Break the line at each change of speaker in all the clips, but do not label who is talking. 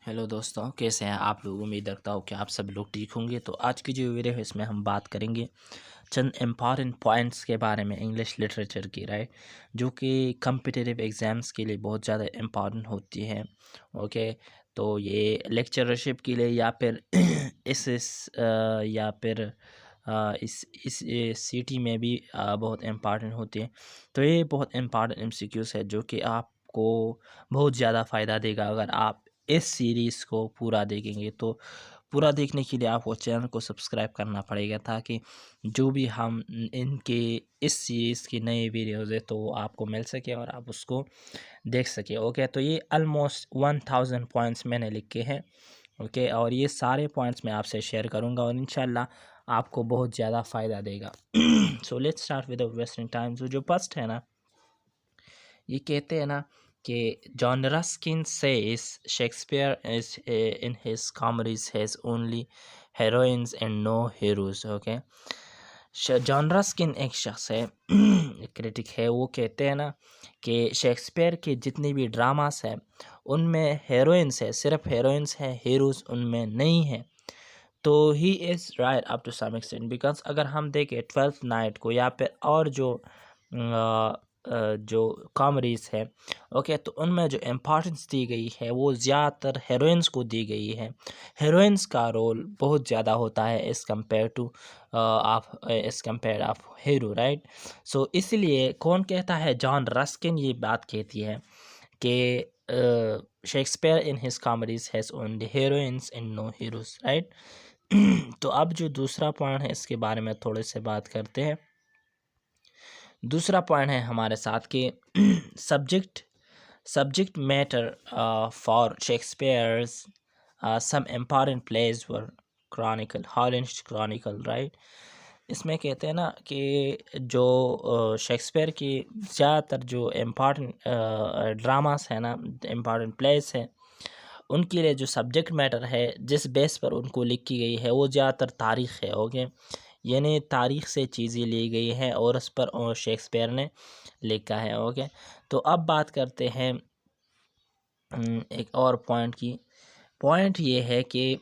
Hello दोस्तों, कैसे हैं आप लोग। उम्मीद रखता हूँ कि आप सब लोग ठीक होंगे। तो आज की जो वीडियो है इसमें हम बात करेंगे चंद इम्पॉर्टेंट पॉइंट्स के बारे में इंग्लिश लिटरेचर की, राइट, जो कि कम्पिटिटिव एग्ज़ाम्स के लिए बहुत ज़्यादा इम्पॉर्टेंट होती है। ओके, तो ये लेक्चरशिप के लिए या फिर या फिर इस सिटी में भी बहुत इम्पॉर्टेंट होती है। तो ये बहुत इम्पॉर्टेंट एमसीक्यूज़ है जो कि आपको बहुत ज़्यादा फ़ायदा देगा अगर आप इस सीरीज़ को पूरा देखेंगे। तो पूरा देखने के लिए आपको चैनल को सब्सक्राइब करना पड़ेगा ताकि जो भी हम इनके इस सीरीज़ की नई वीडियोज़ है तो वो आपको मिल सके और आप उसको देख सके। ओके, तो ये ऑलमोस्ट 1000 पॉइंट्स मैंने लिखे हैं। ओके, और ये सारे पॉइंट्स मैं आपसे शेयर करूंगा और इंशाल्लाह आपको बहुत ज़्यादा फ़ायदा देगा। So let's start with wasting time. जो फर्स्ट है ना, ये कहते हैं ना कि John Ruskin says Shakespeare is in his comedies has only heroines and no heroes. Okay, John Ruskin एक शख्स है, क्रिटिक है। वो कहते हैं ना कि शेक्सपियर के जितने भी ड्रामास हैं उनमें हीरोइंस है, सिर्फ हीरोइंस है, हीरोज उनमें नहीं है। तो he is right up to some extent, because अगर हम देखें ट्वेल्थ नाइट को या फिर और जो कॉमेडीज़ है, ओके, तो उनमें जो इम्पोर्टेंस दी गई है वो ज़्यादातर हीरोइंस को दी गई है। हीरोइंस का रोल बहुत ज़्यादा होता है as compare to of hero, right. So इसलिए कौन कहता है, जॉन रस्किन ये बात कहती है कि Shakespeare in his comedies has only heroines and no heroes, right. तो अब जो दूसरा पॉइंट है इसके बारे में थोड़े से बात करते हैं। दूसरा पॉइंट है हमारे साथ कि subject matter for Shakespeare's some important plays were chronicle, Holinshed's chronicle, right. इसमें कहते हैं ना कि जो शेक्सपियर की ज़्यादातर जो इम्पॉर्टेंट ड्रामास है ना, इम्पॉर्टेंट प्लेस है, उनके लिए जो सब्जेक्ट मैटर है जिस बेस पर उनको लिखी गई है वो ज़्यादातर तारीख़ है। ओके, यानी तारीख़ से चीज़ें ली गई हैं और उस पर शेक्सपियर ने लिखा है। ओके, तो अब बात करते हैं एक और पॉइंट की। पॉइंट ये है कि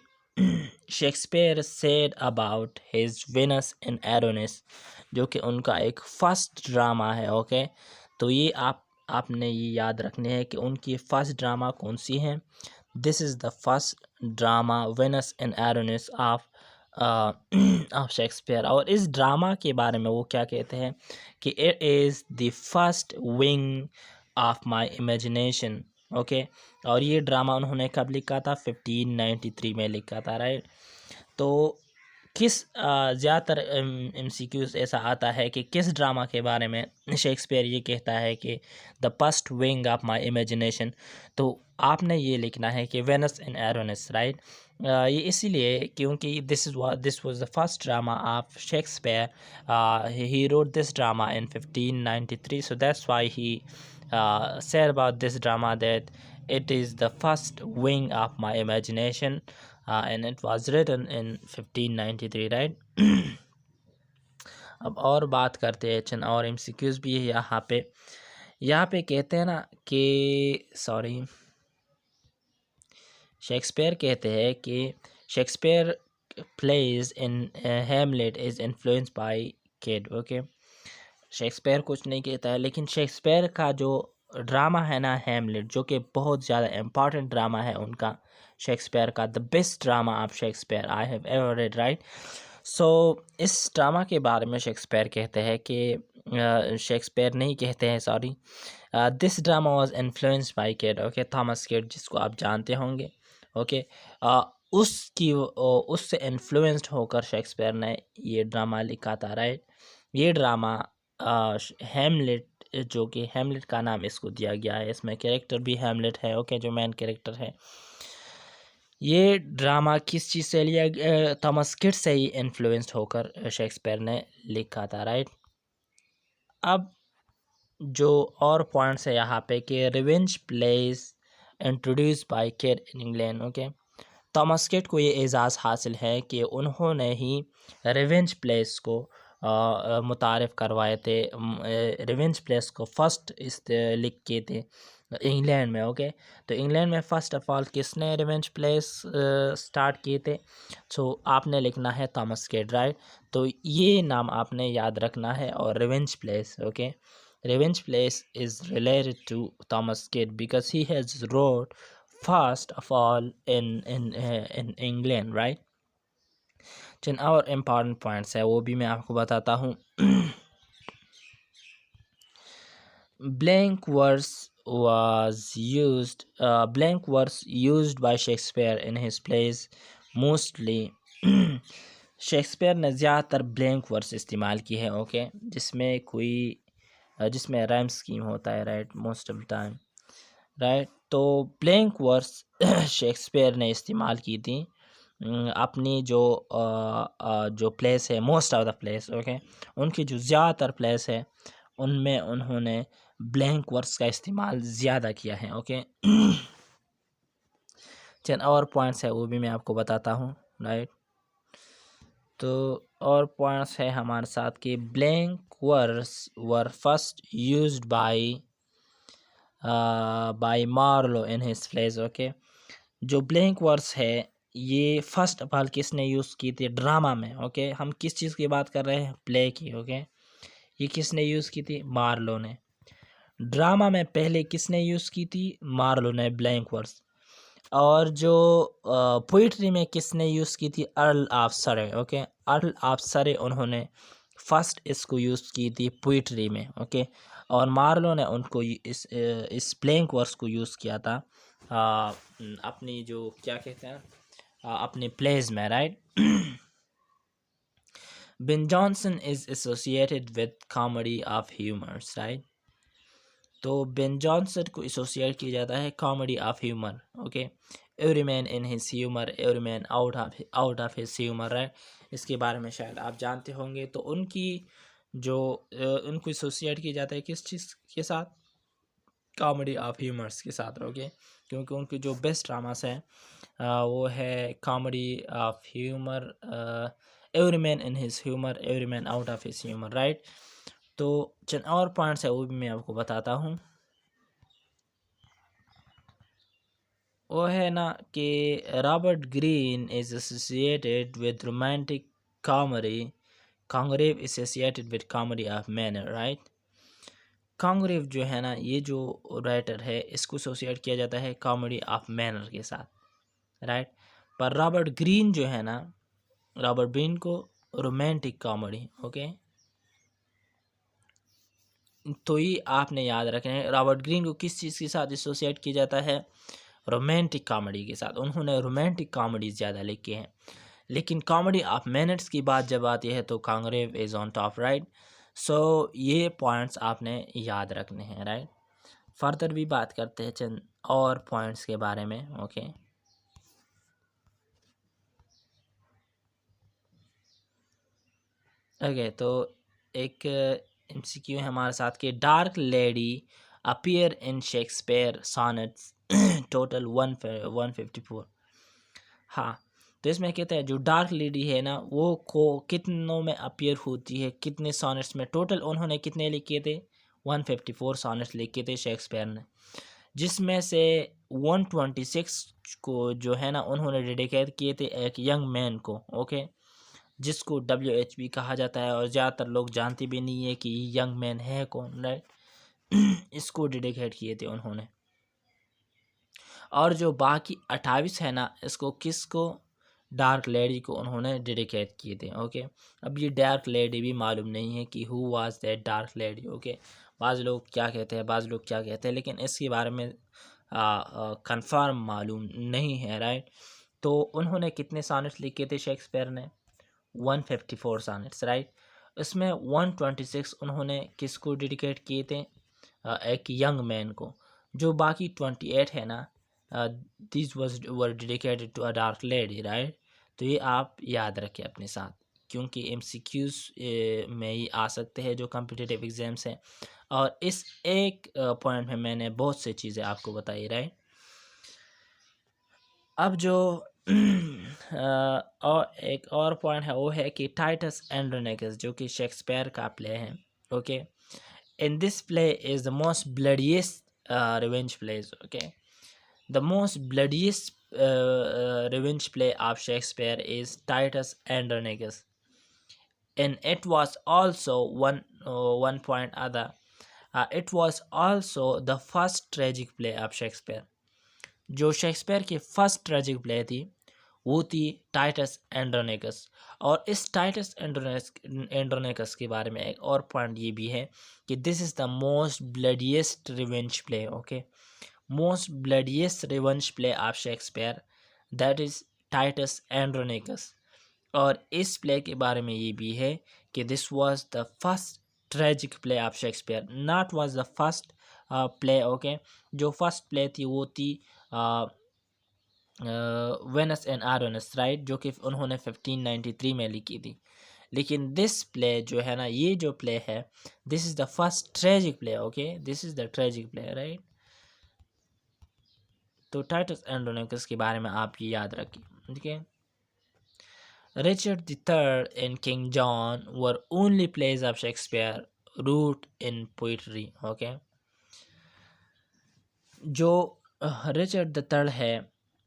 Shakespeare said about his Venus and Adonis, जो कि उनका एक फर्स्ट ड्रामा है। ओके, तो ये आपने ये याद रखने हैं कि उनकी फर्स्ट ड्रामा कौन सी है। This is the first drama Venus and Adonis of of Shakespeare. और इस ड्रामा के बारे में वो क्या कहते हैं कि it is the first wing of my imagination. Okay, और ये ड्रामा उन्होंने कब लिखा था, 1593 में लिखा था, राइट। तो किस ज़्यादातर MCQs ऐसा आता है कि किस ड्रामा के बारे में शेक्सपियर ये कहता है कि the first wing of my imagination, तो आपने ये लिखना है कि वेनस इन एरोनिस, राइट। ये इसीलिए क्योंकि this was the first drama of Shakespeare. He wrote this drama in 1593, so that's why he said about this drama that it is the first wing of my imagination, and it was written in 1593, right। अब और बात करते हैं, चंद और MCQs भी है यहाँ पे कहते हैं ना कि सॉरी, शेक्सपियर कहते हैं कि Shakespeare plays in Hamlet is influenced by Kyd. Okay, Shakespeare कुछ नहीं कहता है, लेकिन शेक्सपियर का जो ड्रामा है ना हैमलेट, जो कि बहुत ज़्यादा इम्पॉर्टेंट ड्रामा है उनका, शेक्सपियर का the best drama of Shakespeare I have ever read, right. So इस ड्रामा के बारे में शेक्सपियर कहते हैं कि शेक्सपियर नहीं कहते हैं, sorry, this drama was influenced by Kyd. Okay, Thomas kid, जिसको आप जानते होंगे। ओके, उससे इन्फ्लुएंस्ड होकर शेक्सपियर ने ये ड्रामा लिखा था, राइट। ये ड्रामा हैमलेट, जो कि हैमलेट का नाम इसको दिया गया है, इसमें कैरेक्टर भी हैमलेट है। ओके, जो मेन कैरेक्टर है, ये ड्रामा किस चीज़ से लिया, थॉमस किड से ही इन्फ्लुएंस्ड होकर शेक्सपियर ने लिखा था, राइट। अब जो और पॉइंट्स है यहाँ पे कि revenge place introduce by kid in England. Okay, Thomas kid को ये एजाज़ हासिल है कि उन्होंने ही रिवेंज प्लेस को मुतारिफ़ करवाए थे। रिवेंज प्लेस को फर्स्ट इस लिख किए थे इंग्लैंड में। ओके, तो इंग्लैंड में फ़र्स्ट ऑफ ऑल किसने रिवेंज प्लेस स्टार्ट किए थे? सो आपने लिखना है थॉमस किड, राइट। तो ये नाम आपने याद रखना है। और revenge plays, okay, revenge plays is related to Thomas Kyd because he has wrote first of all in England, right. जिन और इम्पॉर्टेंट पॉइंट्स है वो भी मैं आपको बताता हूँ। blank verse blank verse used by Shakespeare in his plays mostly। Shakespeare ने ज़्यादातर ब्लैंक वर्स इस्तेमाल की है, ओके, जिसमें राइम स्कीम होता है, right, most of time, right. तो ब्लैंक वर्स शेक्सपियर ने इस्तेमाल की थी अपनी जो प्लेस है, most of the place, okay, उनकी जो ज़्यादातर प्लेस है उनमें उन्होंने ब्लैंक वर्स का इस्तेमाल ज़्यादा किया है, ओके। चंद और पॉइंट्स है वो भी मैं आपको बताता हूँ, राइट। तो और पॉइंट्स है हमारे साथ कि blank verse were first used by Marlowe in his plays, okay. जो ब्लैंक वर्स है ये फर्स्ट ऑफ ऑल किसने यूज़ की थी? ड्रामा में, ओके। हम किस चीज़ की बात कर रहे हैं? प्ले की, ओके। ये किसने यूज़ की थी? मार्लो ने। ड्रामा में पहले किसने यूज़ की थी? मार्लो ने ब्लैंक वर्स। और जो पोइट्री में किसने यूज़ की थी? अर्ल ऑफ सरे, ओके। अर्ल ऑफ सरे उन्होंने फर्स्ट इसको यूज़ की थी पोइट्री में, ओके। और मार्लो ने उनको इस ब्लैंक वर्स को यूज़ किया था अपनी जो क्या कहते हैं अपने प्लेज में, right. Ben Jonson is associated with comedy of humours, right. तो बेन जॉनसन को एसोसिएट किया जाता है comedy of humour, okay. Every man in his humour, every man out of his humour, right. इसके बारे में शायद आप जानते होंगे। तो उनको एसोसिएट किया जाता है किस चीज़ के साथ? कॉमेडी ऑफ ह्यूमर्स के साथ, ओके। क्योंकि उनकी जो बेस्ट ड्रामास है वो है comedy of humour, every man in his humour, every man out of his humour, right. तो चंद और पॉइंट्स है वो भी मैं आपको बताता हूँ। वो है ना कि Robert Greene is associated with romantic comedy, Congreve associated with comedy of manner, right. Congreve जो है ना, ये जो राइटर है इसको एसोसिएट किया जाता है कॉमेडी ऑफ मैनर के साथ, राइट। पर रॉबर्ट ग्रीन जो है ना, रॉबर्ट ग्रीन को रोमांटिक कॉमेडी, ओके। तो ये आपने याद रखना है, रॉबर्ट ग्रीन को किस चीज़ के साथ एसोसिएट किया जाता है? रोमांटिक कॉमेडी के साथ। उन्होंने रोमांटिक कॉमेडी ज़्यादा लिखी हैं। लेकिन कॉमेडी ऑफ मिनट्स की बात जब आती है तो कॉन्ग्रेव is on top, right. So ये पॉइंट्स आपने याद रखने हैं, राइट। फर्दर भी बात करते हैं चंद और पॉइंट्स के बारे में, ओके। ओके, तो एक एमसीक्यू है हमारे साथ कि dark lady appear in Shakespeare sonnets total 154। हाँ, तो इसमें कहते हैं जो डार्क लेडी है ना वो को कितनों में अपीयर होती है, कितने सॉनेट्स में? टोटल उन्होंने कितने लिखे थे? 154 सॉनेट्स लिखे थे शेक्सपियर ने, जिसमें से 126 को जो है ना उन्होंने डेडिकेट किए थे एक यंग मैन को, ओके, जिसको WHP कहा जाता है। और ज़्यादातर लोग जानते भी नहीं है कि यंग मैन है कौन, राइट। इसको डेडिकेट किए थे उन्होंने। और जो बाकी 28 है ना, इसको किसको? डार्क लेडी को उन्होंने डेडिकेट किए थे, ओके। अब ये डार्क लेडी भी मालूम नहीं है कि who was that dark lady, okay. बाज़ लोग क्या कहते हैं, बाज़ लोग क्या कहते हैं, लेकिन इसके बारे में कंफर्म मालूम नहीं है, राइट। तो उन्होंने कितने सॉनेट्स लिखे थे शेक्सपियर ने? 154 सॉनेट्स, राइट। इसमें 126 उन्होंने किसको डेडिकेट किए थे? एक यंग मैन को। जो बाकी 28 है ना, this were dedicated to a dark lady, right. तो ये आप याद रखें अपने साथ, क्योंकि MCQs में ही आ सकते हैं जो कॉम्पिटिटिव एग्जाम्स हैं। और इस एक पॉइंट में मैंने बहुत सी चीज़ें आपको बताई, राइट। अब जो और एक और पॉइंट है, वो है कि टाइटस एंड्रोनिकस जो कि शेक्सपियर का प्ले है, okay. In this play is the most bloodiest revenge plays, okay. The most bloodiest revenge play of Shakespeare is Titus Andronicus, and it was also one point other. It was also the first tragic play of Shakespeare. जो Shakespeare की first tragic play थी वो थी Titus Andronicus. और इस Titus Andronicus के बारे में एक और पॉइंट ये भी है कि this is the most bloodiest revenge play, okay. Most bloodiest revenge play of Shakespeare, that is Titus Andronicus. और इस प्ले के बारे में ये भी है कि this was the first tragic play of Shakespeare, not was the first play, okay. जो फर्स्ट प्ले थी वो थी वेनस एंड एडोनिस, राइट, जो कि उन्होंने 1593 में लिखी थी। लेकिन दिस प्ले जो है ना, ये जो प्ले है, this is the first tragic play, okay, this is the tragic play, right. तो टाइटस एंड्रोनिकस के बारे में आप ये याद रखिए, ठीक है। Richard III and King John were only plays of Shakespeare root in poetry, okay. जो रिचर्ड द थर्ड है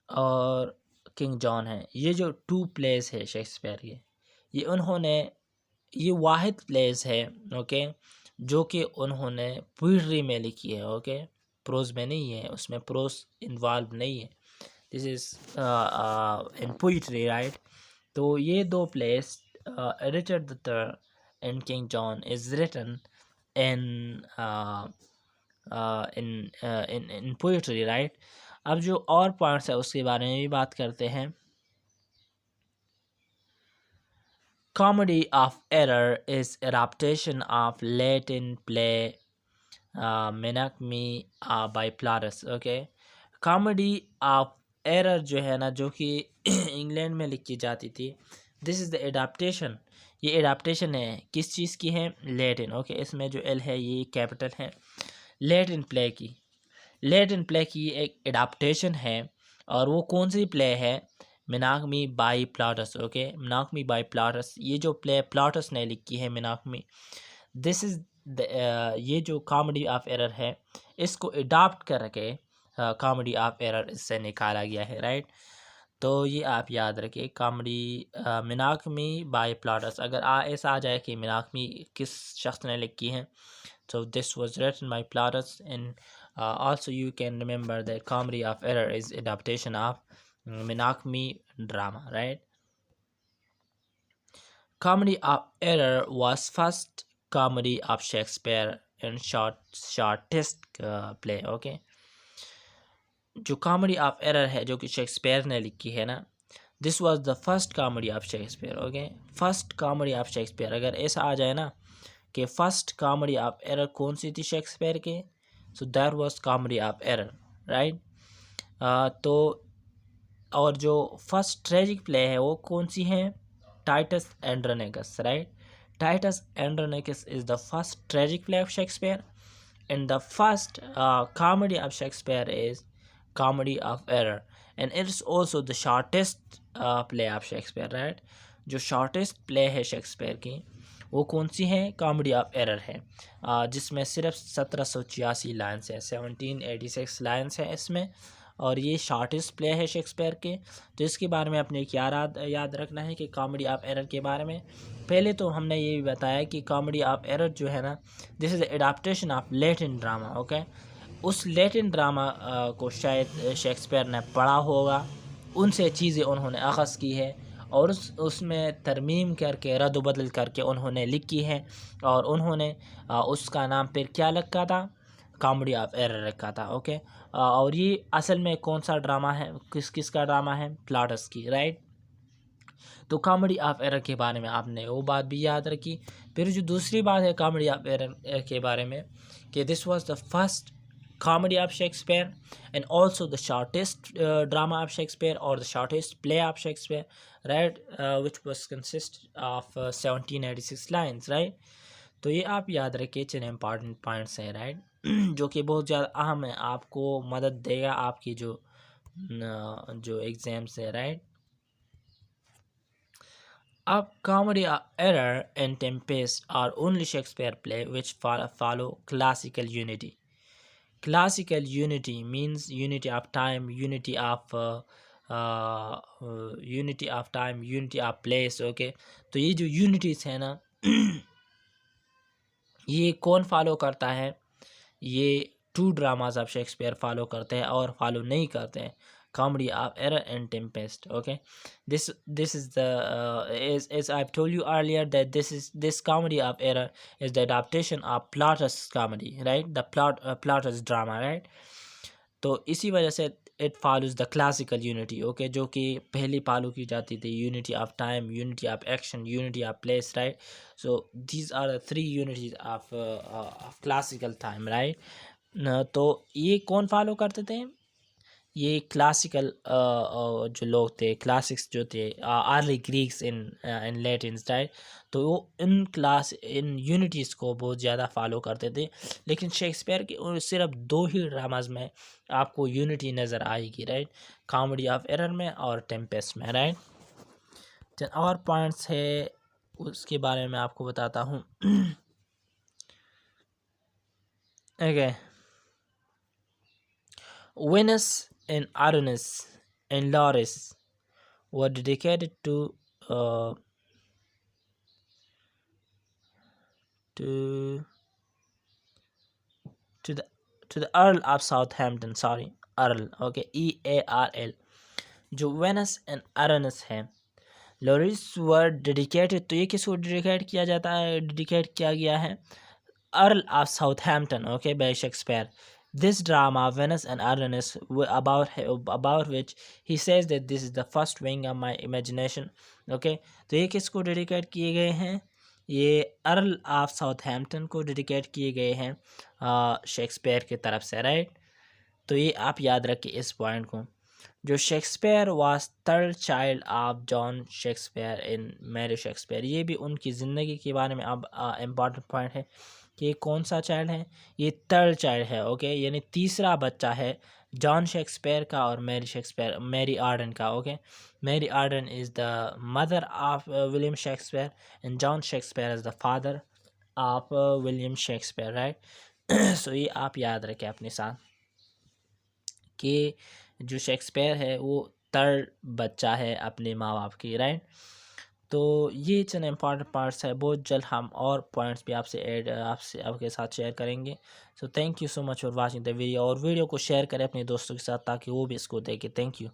और किंग जॉन है, ये जो टू प्लेस है शेक्सपियर के, ये उन्होंने, ये वाहिद प्लेस है, ओके, जो कि उन्होंने पोइट्री में लिखी है, ओके, प्रोज में नहीं है, उसमें प्रोज इन्वॉल्व नहीं है, this is in poetry, right. तो ये दो plays, Richard the Third and King John is written in in poetry, right. अब जो और पॉइंट्स है उसके बारे में भी बात करते हैं। Comedy of error is adaptation of Latin play Menaechmi by Plautus, okay. Comedy of error जो है ना, जो कि इंग्लैंड में लिखी जाती थी, दिस इज़ द एडाप्टेशन, ये एडाप्टेशन है किस चीज़ की है, लैटिन, ओके। इसमें जो एल है ये कैपिटल है, लैटिन प्ले की, लैटिन प्ले की एक एडाप्टेशन है। और वो कौन सी प्ले है, Menaechmi by Plautus, okay, Menaechmi by Plautus. ये जो प्ले प्लाटस ने लिखी है, मेनाक्मी, दिस इज़ ये जो कॉमेडी ऑफ एरर है, इसको अडॉप्ट करके कॉमेडी ऑफ एरर इससे निकाला गया है, राइट। तो ये आप याद रखिए, कॉमेडी मेनाक्मी बाय प्लाटस। अगर ऐसा आ जाए कि मेनाक्मी किस शख्स ने लिखी है, so this was written by Plautus, and also you can remember that comedy of error is adaptation of Menachmi drama, right. Comedy of error was first comedy of Shakespeare and shortest play, okay. जो comedy of error है जो कि Shakespeare ने लिखी है ना, this was the first comedy of Shakespeare, okay, first comedy of Shakespeare। अगर ऐसा आ जाए ना कि फर्स्ट कॉमेडी ऑफ एरर कौन सी थी शेक्सपियर के, so that was comedy of error, right. तो और जो फर्स्ट ट्रेजिक प्ले है वो कौन सी है, Titus Andronicus, right. Titus Andronicus is the first tragic play of Shakespeare, and the first comedy of Shakespeare is Comedy of Error, and it is also the shortest play of Shakespeare, right. जो shortest play है Shakespeare की वो कौन सी है, comedy of error है, जिसमें सिर्फ 1786 लाइन्स है, 1786 लाइन्स है इसमें, और ये शॉर्टेस्ट प्ले है शेक्सपियर के। तो इसके बारे में अपने क्या याद रखना है कि कॉमेडी ऑफ एरर के बारे में, पहले तो हमने ये भी बताया कि कॉमेडी ऑफ एरर जो है ना, this is adaptation of Latin drama, okay. उस लैटिन ड्रामा को शायद शेक्सपियर ने पढ़ा होगा, उनसे चीज़ें उन्होंने अख़ज़ की है और उसमें तरमीम करके रद्द बदल करके उन्होंने लिखी है, और उन्होंने उसका नाम फिर क्या रखा था, कॉमेडी ऑफ एरर रखा था, ओके। और ये असल में कौन सा ड्रामा है, किस का ड्रामा है, प्लाटस की, राइट। तो कॉमेडी ऑफ एरर के बारे में आपने वो बात भी याद रखी। फिर जो दूसरी बात है कॉमेडी ऑफ एरर के बारे में कि this was the first comedy of Shakespeare and also the shortest drama of Shakespeare or the shortest play of Shakespeare, right, which was consist of 1786 lines, right। तो ये आप याद रखिए, चलिए इम्पॉर्टेंट पॉइंट्स हैं, राइट, जो कि बहुत ज़्यादा अहम है, आपको मदद देगा आपकी जो एग्ज़ाम्स है, राइट। अब comedy, error, and tempest are only Shakespeare play which follow classical unity. Classical unity means unity of time, unity of time, unity of place. Okay, तो ये जो यूनिटीज है ना ये कौन फॉलो करता है? ये two dramas of Shakespeare follow करते हैं और फॉलो नहीं करते हैं, comedy of error and tempest. Okay, this is the as I've told you earlier that this comedy of error is the adaptation of Plautus comedy, right? The Plautus drama, right? तो इसी वजह से it follows the classical unity, okay, जो कि पहली follow की जाती थी, unity of time, unity of action, unity of place, right? So these are the three unities of classical time, right? तो ये कौन फॉलो करते थे? ये क्लासिकल जो लोग थे, क्लासिक्स जो थे, अर्ली ग्रीक्स इन लैटिन्स, राइट? तो वो इन यूनिटीज़ को बहुत ज़्यादा फॉलो करते थे। लेकिन शेक्सपियर के सिर्फ 2 ही ड्रामाज में आपको यूनिटी नज़र आएगी, राइट? कॉमेडी ऑफ एरर में और टेम्पेस्ट में, राइट? और पॉइंट्स है उसके बारे में आपको बताता हूँ। Okay, Venus and Adonis and Laris were dedicated to the Earl of Southampton. Sorry, Earl. Okay, EARL. जो वेनस एंड एरोनस है, लॉरिस वर डेडिकेटेड, तो ये किसको डेडिकेट किया जाता है? डेडिकेट किया गया है earl of Southampton, okay, bye Shakespeare. This drama, Venus and Adonis, about which he says that this is the first wing of my imagination. Okay, तो ये किसको डेडिकेट किए गए हैं? ये अर्ल ऑफ साउथहैम्पटन को डेडिकेट किए गए हैं शेक्सपियर की तरफ से, राइट? तो ये आप याद रखिए इस पॉइंट को। जो Shakespeare was third child of John Shakespeare in Mary Shakespeare, ये भी उनकी ज़िंदगी के बारे में अब इम्पॉर्टेंट पॉइंट है कि कौन सा चाइल्ड है? ये थर्ड चाइल्ड है, ओके, यानी तीसरा बच्चा है जॉन शेक्सपियर का और मैरी आर्डन का, okay. Mary Arden is the mother of William Shakespeare and John Shakespeare is the father of William Shakespeare, right? So ये आप याद रखें अपने साथ कि जो शेक्सपियर है वो थर्ड बच्चा है अपने माँ बाप की, राइट? तो ये चंद इम्पॉर्टेंट पार्ट्स है, बहुत जल्द हम और पॉइंट्स भी आपके साथ शेयर करेंगे। So thank you so much for watching the video, और वीडियो को शेयर करें अपने दोस्तों के साथ ताकि वो भी इसको देखें। Thank you.